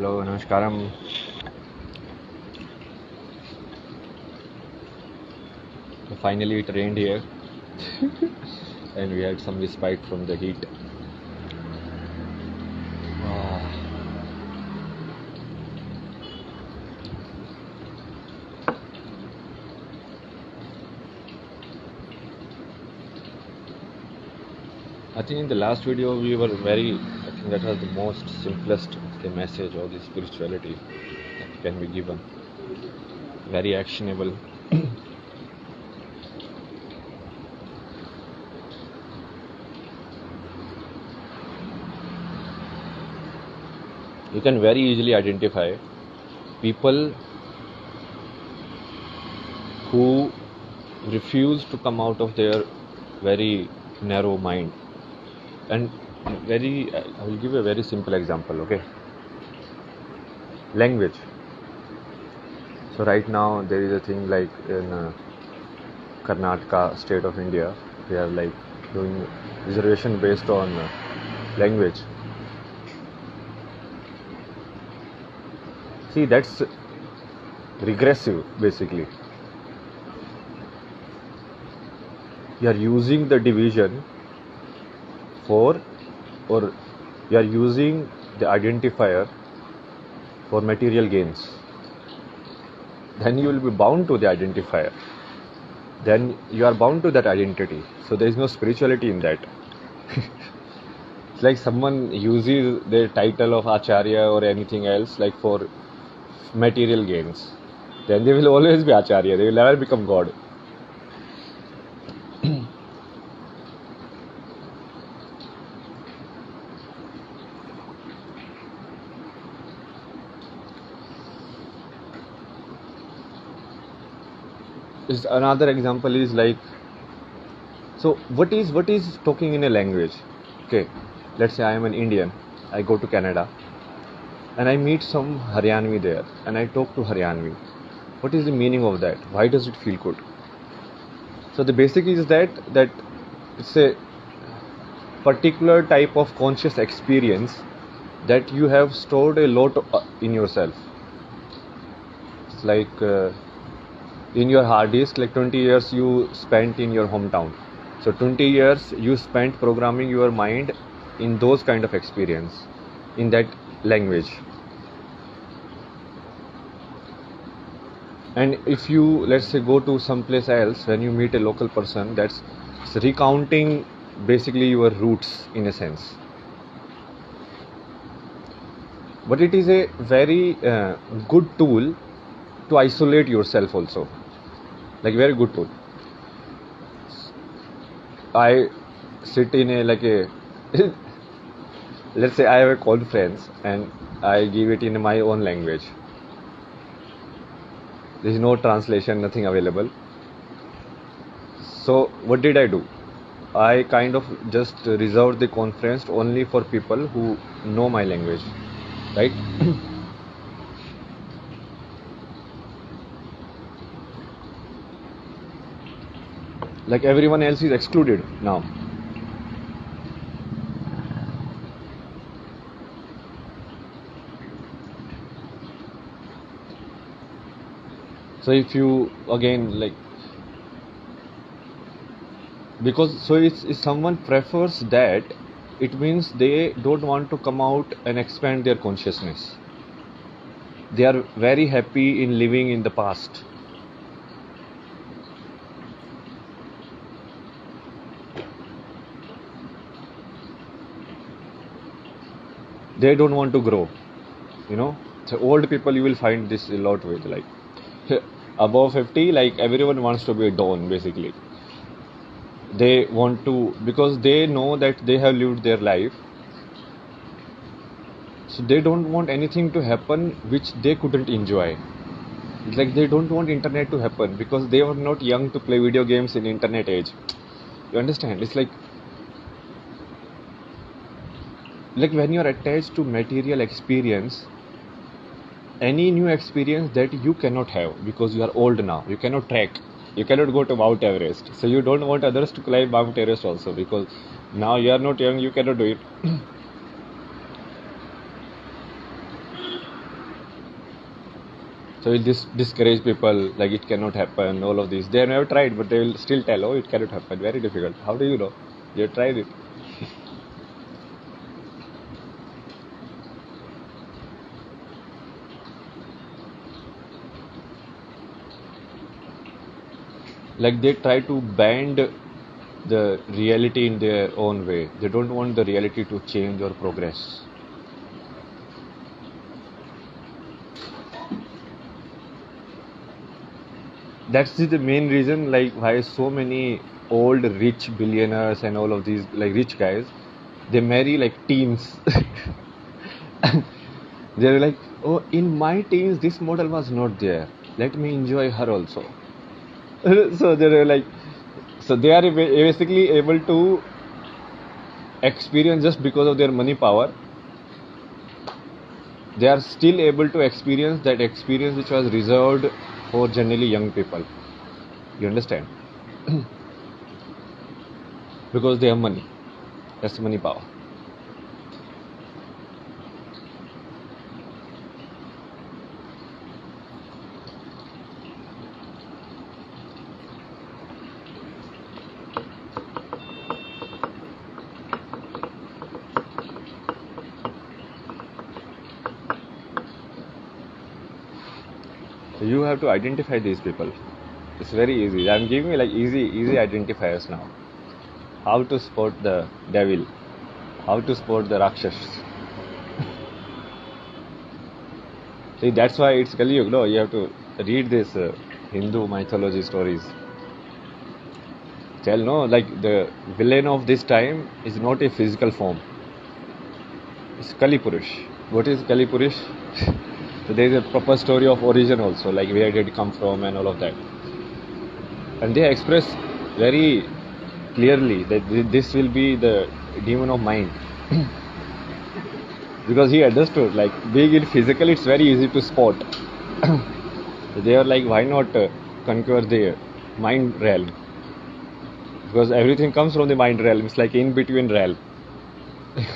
Hello, Namaskaram. So finally, it rained here, and we had some respite from the heat. Ah, I think in the last video we were very. I think that was the most simplest of the message or the spirituality that can be given. Very actionable. You can very easily identify people who refuse to come out of their very narrow mind. And I will give a very simple example, okay? Language. So right now there is a thing like in Karnataka state of India, they are like doing reservation based on language. See, that's regressive basically. You are using the division or you are using the identifier for material gains. Then you will be bound to the identifier. Then you are bound to that identity. So there is no spirituality in that. It's like someone uses their title of Acharya or anything else like for material gains. Then they will always be Acharya. They will never become God. Another example is like, so what is talking in a language? Okay, let's say I am an Indian, I go to Canada and I meet some Haryanvi there and I talk to Haryanvi. What is the meaning of that? Why does it feel good? So the basic is that it's a particular type of conscious experience that you have stored a lot in yourself. It's like in your hard disk, like 20 years you spent in your hometown. So 20 years you spent programming your mind in those kind of experience, in that language. And if you, let's say, go to someplace else, when you meet a local person, that's recounting basically your roots in a sense. But it is a very good tool to isolate yourself also. Like very good tool. I sit in a let's say I have a conference and I give it in my own language. There is no translation, nothing available. So what did I do? I kind of just reserved the conference only for people who know my language, right? Like everyone else is excluded now. So if you again like, because so if someone prefers that, it means they don't want to come out and expand their consciousness. They are very happy in living in the past. They don't want to grow, So old people, you will find this a lot with, like above 50, like everyone wants to be a don basically. They want to, because they know that they have lived their life, so they don't want anything to happen which they couldn't enjoy. It's like they don't want internet to happen because they were not young to play video games in internet age. You understand? It's like when you're attached to material experience, any new experience that you cannot have because you are old now, you cannot trek, you cannot go to Mount Everest, so you don't want others to climb Mount Everest also because now you are not young, you cannot do it. So will this discourage people, like it cannot happen, all of this. They have never tried, but they will still tell, oh, it cannot happen. Very difficult. How do you know? You have tried it. Like they try to bend the reality in their own way. They don't want the reality to change or progress. That's the main reason, like why so many old rich billionaires and all of these like rich guys, they marry like teens. They're like, oh, in my teens this model was not there, let me enjoy her also. So they're like, so they are basically able to experience, just because of their money power, they are still able to experience that experience which was reserved for generally young people. You understand? Because they have money. That's money power. So you have to identify these people. It's very easy. I'm giving you like easy identifiers now. How to spot the devil, how to spot the Rakshas. See, that's why it's Kali Yuga. No, you have to read this Hindu mythology stories. Tell no, like the villain of this time is not a physical form. It's Kali Purush. What is Kali Purush? So there is a proper story of origin also, like where did it come from and all of that. And they express very clearly that this will be the demon of mind. Because he understood, like being in physical, it's very easy to spot. They are like, why not conquer the mind realm? Because everything comes from the mind realm. It's like in between realm.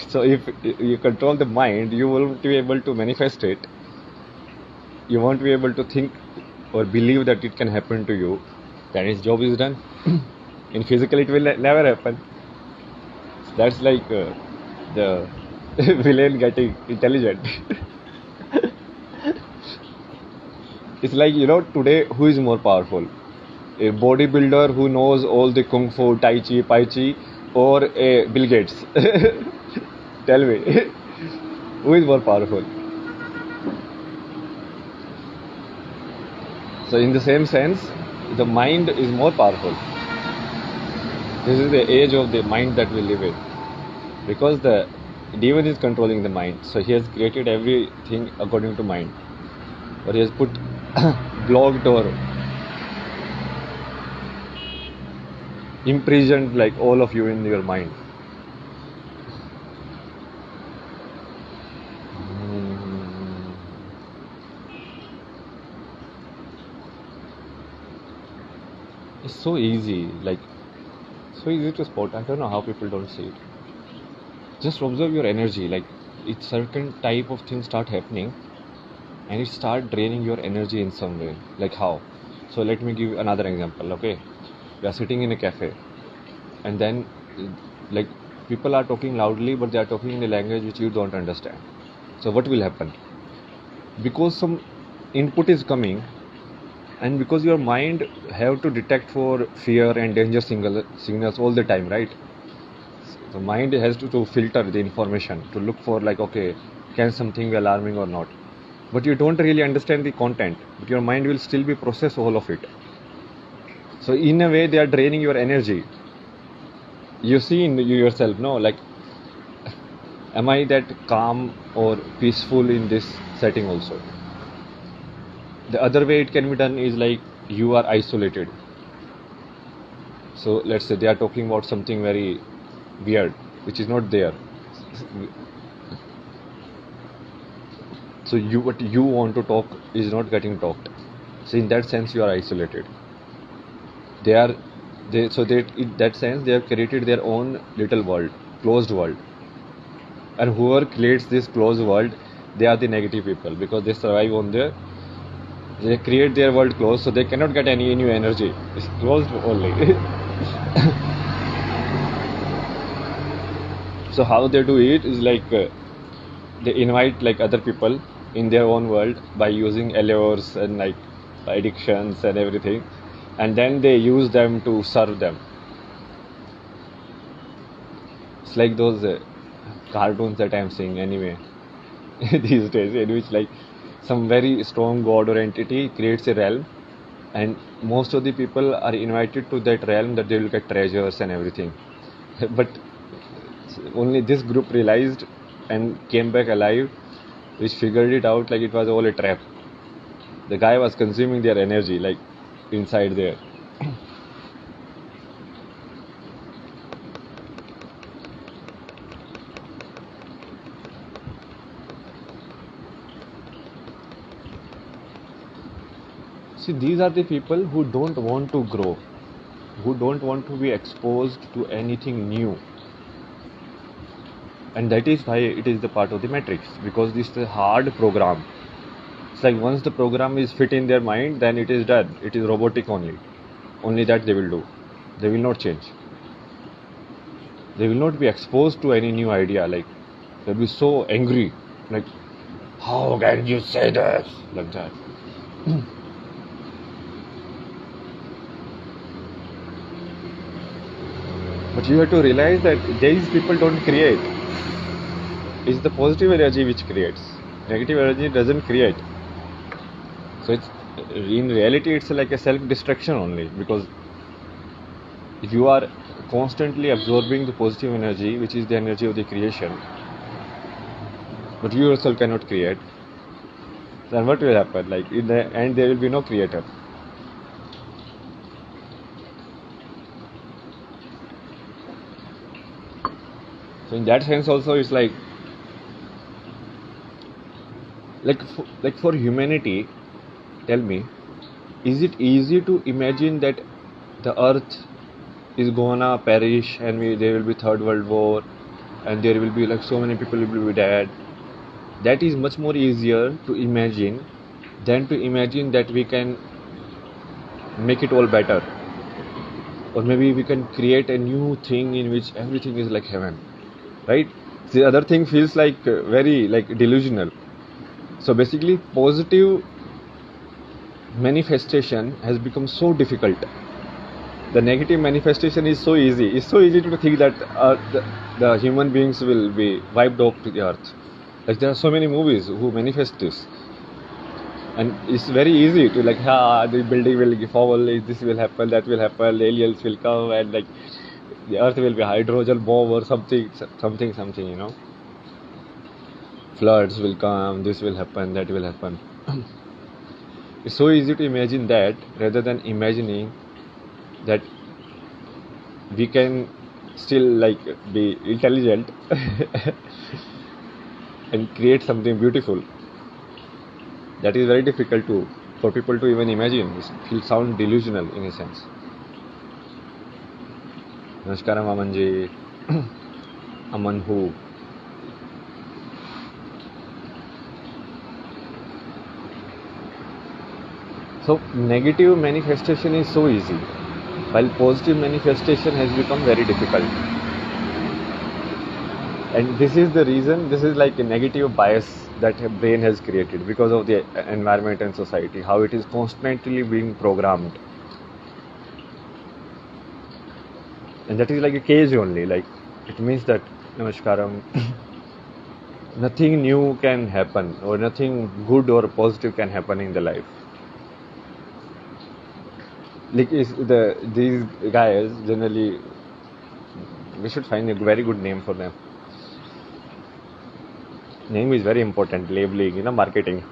So if you control the mind, you won't be able to manifest it. You won't be able to think or believe that it can happen to you. Then his job is done. In physical, it will never happen. That's like the villain getting intelligent. It's like, today who is more powerful? A bodybuilder who knows all the Kung Fu, Tai Chi, Pai Chi, or a Bill Gates? Tell me, who is more powerful? So in the same sense, the mind is more powerful. This is the age of the mind that we live in. Because the demon is controlling the mind. So he has created everything according to mind. Or he has put blocked or imprisoned like all of you in your mind. It's so easy, like so easy to spot. I don't know how people don't see it. Just observe your energy, like it's certain type of things start happening and it start draining your energy in some way. Like how? So let me give another example. Okay, we are sitting in a cafe and then like people are talking loudly, but they are talking in a language which you don't understand. So what will happen? Because some input is coming, and because your mind have to detect for fear and danger signals all the time, right? The mind has to filter the information to look for like, okay, can something be alarming or not? But you don't really understand the content, but your mind will still be process all of it. So in a way they are draining your energy. You see in yourself, no, like am I that calm or peaceful in this setting also? The other way it can be done is like you are isolated. So let's say they are talking about something very weird which is not there. So what you want to talk is not getting talked. So in that sense you are isolated. In that sense they have created their own little world, closed world. And whoever creates this closed world, they are the negative people because they survive on their They create their world closed, so they cannot get any new energy. It's closed only. So how they do it is like they invite like other people in their own world by using allures and like addictions and everything, and then they use them to serve them. It's like those cartoons that I'm seeing anyway these days, in which like some very strong god or entity creates a realm, and most of the people are invited to that realm that they will get treasures and everything. But only this group realized and came back alive, which figured it out like it was all a trap. The guy was consuming their energy like inside there. See, these are the people who don't want to grow, who don't want to be exposed to anything new. And that is why it is the part of the matrix, because this is a hard program. It's like once the program is fit in their mind, then it is done. It is robotic only. Only that they will do. They will not change. They will not be exposed to any new idea. Like they'll be so angry. Like, how can you say this? Like that. But you have to realize that these people don't create. It's the positive energy which creates. Negative energy doesn't create. So it's in reality it's like a self-destruction only, because if you are constantly absorbing the positive energy, which is the energy of the creation, but you yourself cannot create, then what will happen? Like in the end there will be no creator. So in that sense also it's like for humanity, tell me, is it easy to imagine that the earth is gonna perish and there will be third world war and there will be like so many people will be dead? That is much more easier to imagine than to imagine that we can make it all better, or maybe we can create a new thing in which everything is like heaven, right? The other thing feels like very like delusional. So basically positive manifestation has become so difficult. The negative manifestation is so easy. It's so easy to think that the human beings will be wiped off to the earth. Like there are so many movies who manifest this, and it's very easy to like, the building will fall, this will happen, that will happen, aliens will come, and like the earth will be hydrogen bomb or something, you know. Floods will come, this will happen, that will happen. It's so easy to imagine that rather than imagining that we can still like be intelligent and create something beautiful. That is very difficult for people to even imagine. It sounds delusional in a sense. Namaskaram Amanji. Aman who? So negative manifestation is so easy, while positive manifestation has become very difficult. And this is the reason, this is like a negative bias that a brain has created because of the environment and society, how it is constantly being programmed. And that is like a cage only, like it means that, Namaskaram, nothing new can happen, or nothing good or positive can happen in the life. Like these guys generally, we should find a very good name for them. Name is very important. Labeling, marketing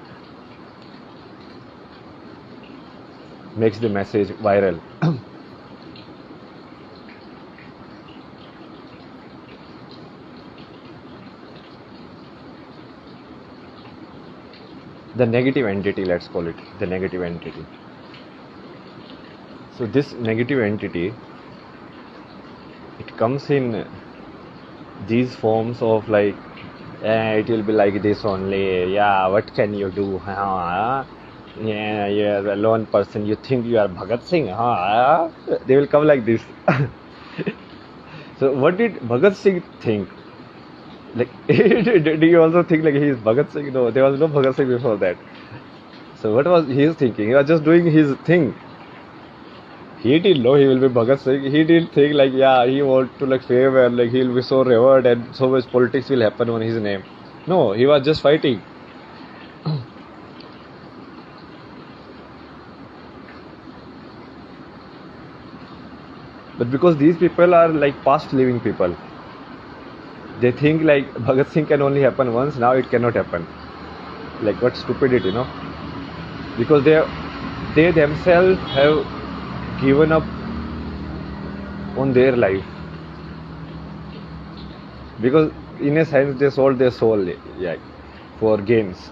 makes the message viral. The negative entity, let's call it the negative entity. So this negative entity, it comes in these forms of it will be like this only, what can you do? Yeah, you're a lone person. You think you are Bhagat Singh, huh? They will come like this. So, what did Bhagat Singh think? Like, do you also think like he is Bhagat Singh? No, there was no Bhagat Singh before that. So, what was his thinking? He was just doing his thing. He didn't know he will be Bhagat Singh. He didn't think like, yeah, he want to like fame and like he'll be so revered and so much politics will happen on his name. No, he was just fighting. But because these people are like past living people, they think like Bhagat Singh can only happen once, now it cannot happen. Like what stupidity, no? Because they themselves have given up on their life. Because in a sense they sold their soul, yeah, for gains.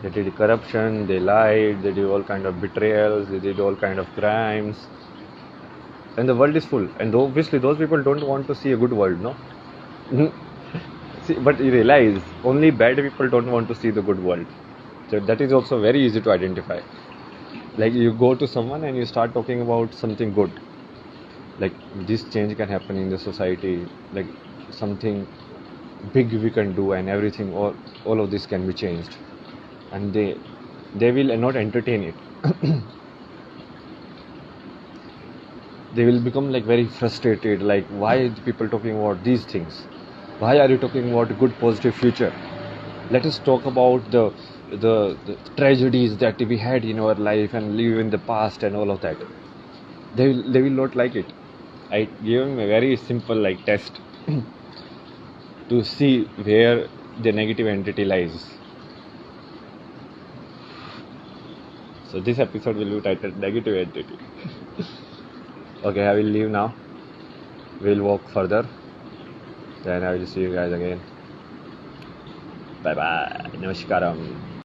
They did corruption, they lied, they did all kind of betrayals, they did all kind of crimes. And the world is full. And obviously those people don't want to see a good world, no? See, but you realize only bad people don't want to see the good world. So that is also very easy to identify. Like you go to someone and you start talking about something good. Like this change can happen in the society, like something big we can do and everything, all of this can be changed. And they will not entertain it. They will become like very frustrated, like why are people talking about these things? Why are you talking about a good positive future? Let us talk about the tragedies that we had in our life and live in the past and all of that. They will not like it. I gave them a very simple like test to see where the negative entity lies. So this episode will be titled Negative Entity. Okay, I will leave now. We'll walk further. Then I will see you guys again. Bye bye. Namaskaram.